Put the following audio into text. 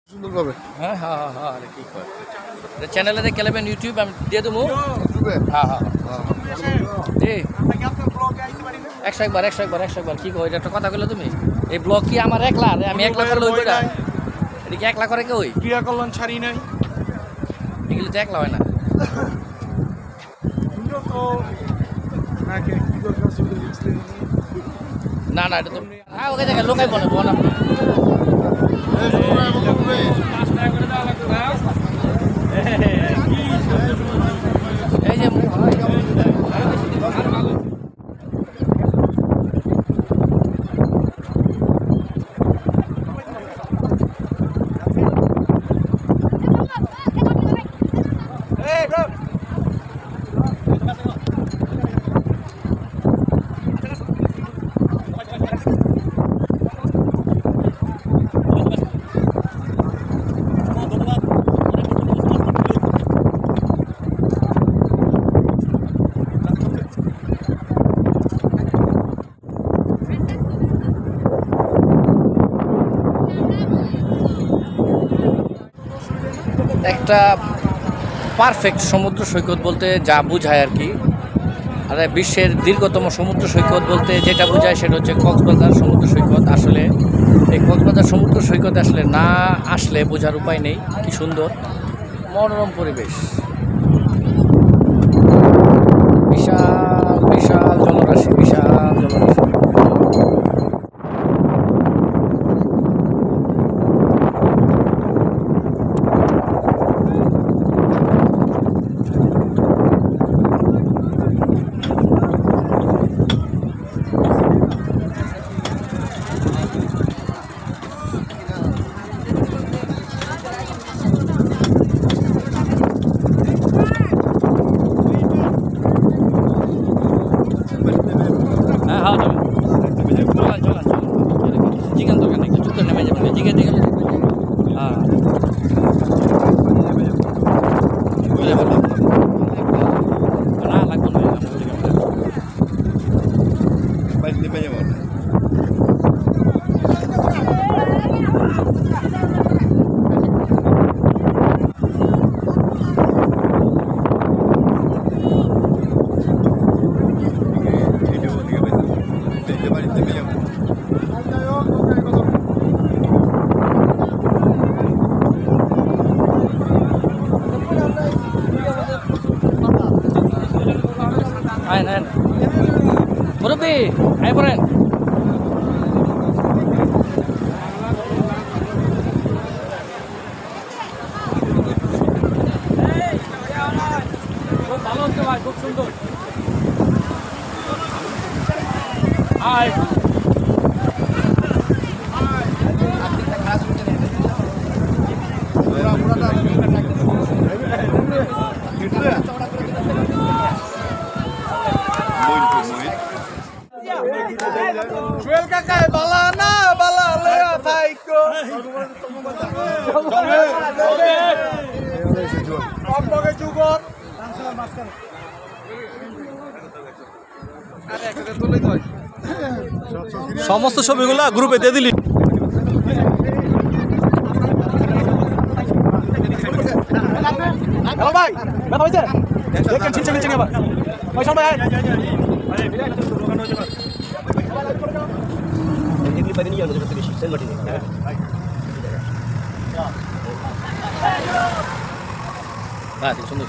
সুন্দরভাবে। হ্যাঁ হ্যাঁ হ্যাঁ হ্যাঁ, আরে কি কয় চ্যানেলে দেখে নেবেন ইউটিউব আমি দিয়ে দেবো। ইউটিউবে হ্যাঁ হ্যাঁ জি একশো একবার কি কই এটা একটা কথা কইলে তুমি এই ব্লগ কি আমার একলা আমি একলা করলে ওই এটা কি একলা করে কে ওই ক্রিয়া কল্যাণ ছাড়ি নাই এগুলো তো একলা হয় না না না এটা তো হ্যাঁ ওকে দেখে লোকাই বলে বল আপনি এই যে একটা পারফেক্ট সমুদ্র সৈকত বলতে যা বোঝায় আর কি আর বিশ্বের দীর্ঘতম সমুদ্র সৈকত বলতে যেটা বোঝায় সেটা হচ্ছে কক্সবাজার সমুদ্র সৈকত। আসলে এই কক্সবাজার সমুদ্র সৈকতে আসলে না আসলে বোঝার উপায় নেই কি সুন্দর মনোরম পরিবেশ, বিশাল বিশাল জলরাশি, বিশাল জলরাশি। জিজ্ঞান দরকার নেই চুপ করে নেমে যাবেন জিজ্ঞে দিয়ে গেলে হ্যাঁ না লাগবে না ayan ayan murubi ayo peren ভালো হচ্ছে ভাই খুব সুন্দর হাই জুয়েল কাকা বালা না বালা লয়া থাইকো অপকে যুগত সমস্ত ছবিগুলো গ্রুপে দিয়ে দিলি। হ্যালো ভাই ব্যথা হয়েছে দেখেন ছিনছে নিচে আবার পয়সা ভাই সুন্দর